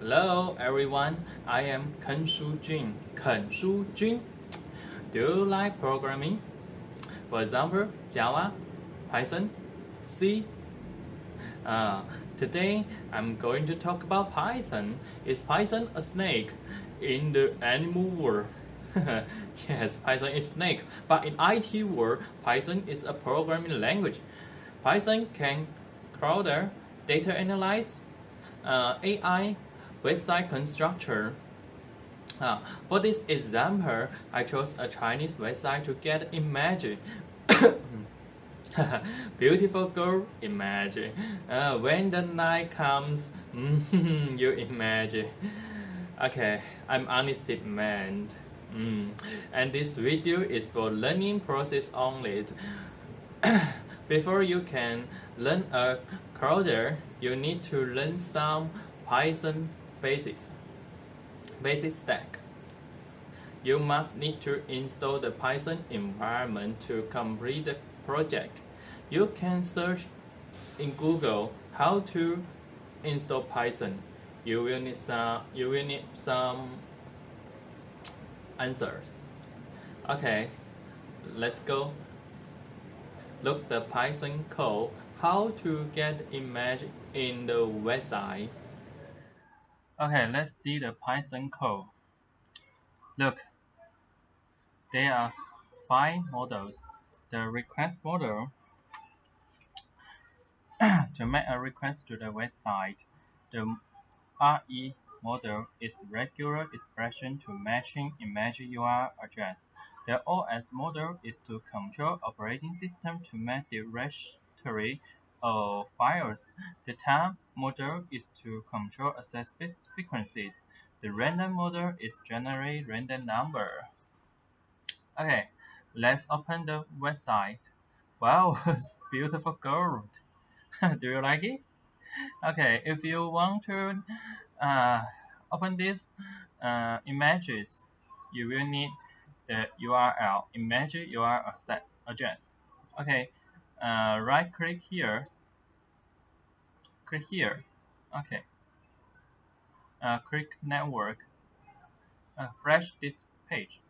Hello everyone, I am Ken Jun. Do you like programming? For example, Java, Python, C? Uh, Today I'm going to talk about Python. Is Python a snake in the animal world? Yes, Python is snake, but in IT world, Python is a programming language. Python can crawler, data analyze, AI, website constructor. For this example, I chose a Chinese website to get image. Beautiful girl, imagine. When the night comes, you imagine. Okay, I'm honest man. And this video is for learning process only. Before you can learn a coder, you need to learn some Python basics. Basic stack. You must need to install the Python environment to complete the project. You can search in Google how to install Python. You will need some answers. Okay, let's go. Look the Python code. How to get image in the website. Okay, let's see the Python code. Look, there are 5 models. The request model to make a request to the website. The RE model is regular expression to matching image URL address. The OS model is to control operating system to make directory of files. The time model is to control access frequencies. The random model is generate random number. Okay, let's open the website. Wow, beautiful girl. Do you like it? Okay, if you want to open these images, you will need the URL, image URL address. Okay, right click here, click here. Okay, click network, flash this page.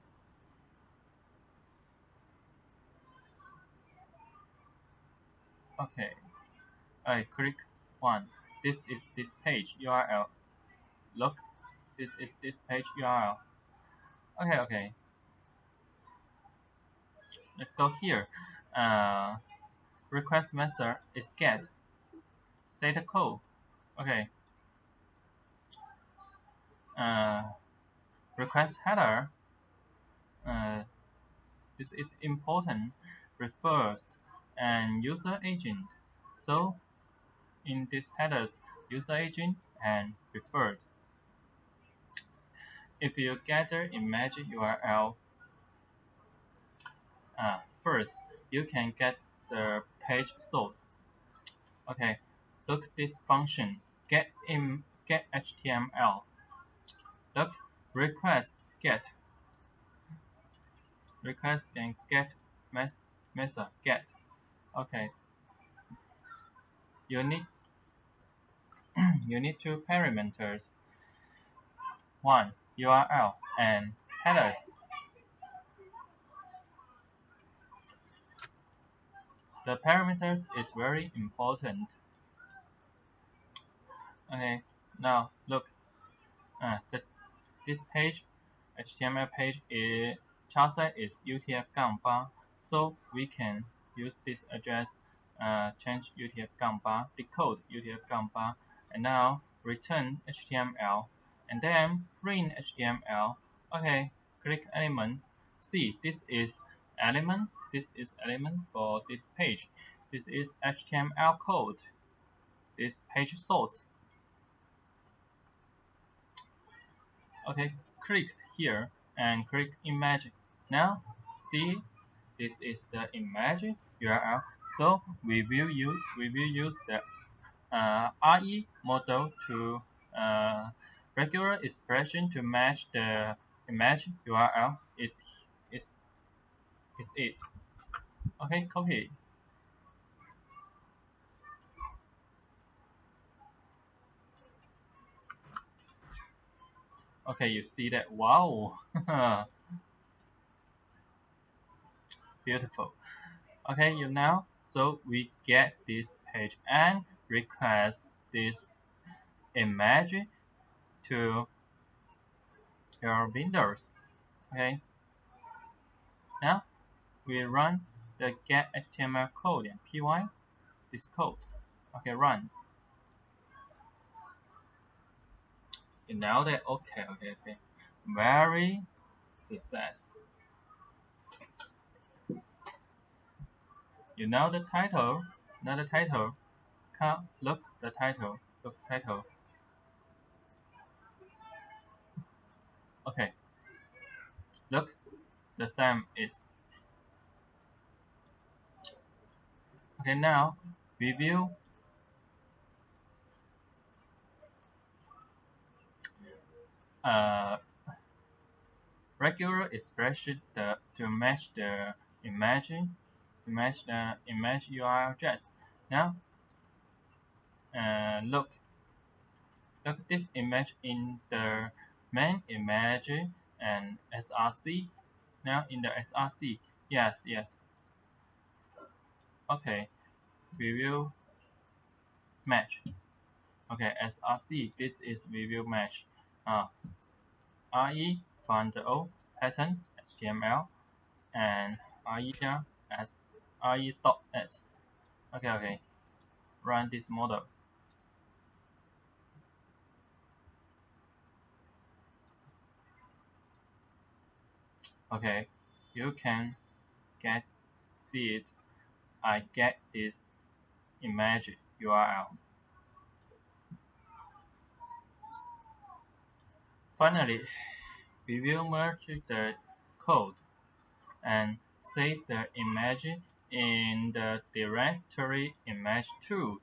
Okay, I click one. This is this page URL. Look, this is this page URL. Okay. Let's go here. Request method is get. Set a code. Okay. Uh, Request header. Uh, this is important. Refers and user agent. So in this headers, user agent and referred. If you gather image URL first, you can get the page source. Okay, look this function get HTML. Look request get and get method get. Okay, you need you need two parameters. One URL and headers. The parameters is very important. Okay, now look, this page, HTML page is child size is UTF-8, so we can use this address, change UTF-8, decode UTF-8, and now return HTML, and then print HTML. Okay, click elements. See, this is element. This is element for this page. This is HTML code. This page source. Okay, click here and click image. Now, see, this is the image URL. So we will use the RE model to regular expression to match the image URL. Is it? Okay, copy. Okay, you see that? Wow, it's beautiful. Okay, you now, so we get this page and request this image to your Windows. Okay, now we run the get HTML code and py this code. Okay, run. You know that? Okay. Very success. You know the title? Know the title? Come look the title. Look title. Okay, look the same is. Okay, now we will uh, regular expression to match the image URL address. Now look this image in the main image and src. Now in the src, yes. Okay, we will match. Okay, src, this is we will match. re find o pattern html and re as re.s. Okay, run this model. Okay, you can see it. I get this image URL. Finally, we will merge the code and save the image in the directory image2.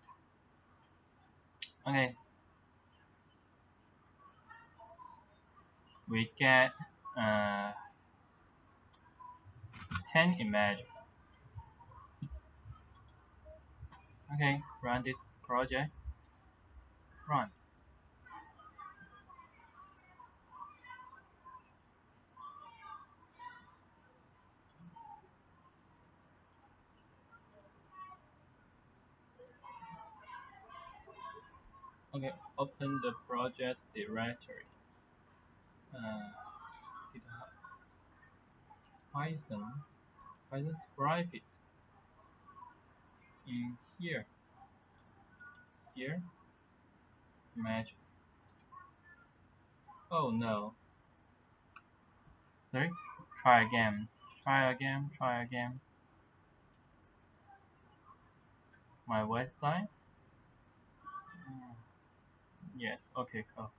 Okay, we get 10 image. Okay, run this project. Run. Okay, open the project's directory. GitHub. Python script it in here. Image. Oh no. Sorry. Try again. My website. Yes. Okay. Cool.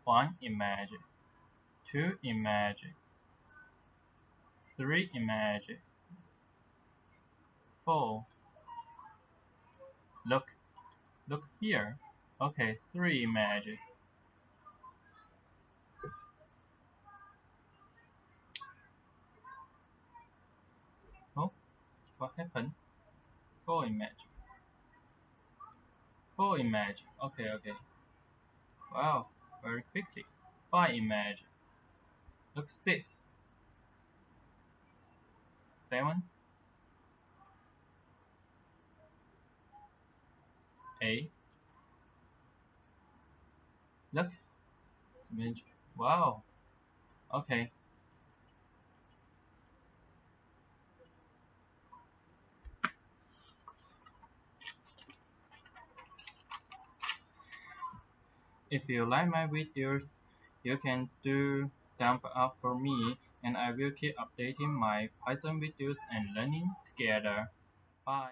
1 image, 2 image, 3 image, 4. Look here. Okay, 3 image. Oh, what happened? 4 image. 4 image. Okay. Wow, very quickly. 5 image. Look 6. 7. 8. Look. Image. Wow. Okay. If you like my videos, you can do thumb up for me and I will keep updating my Python videos and learning together. Bye.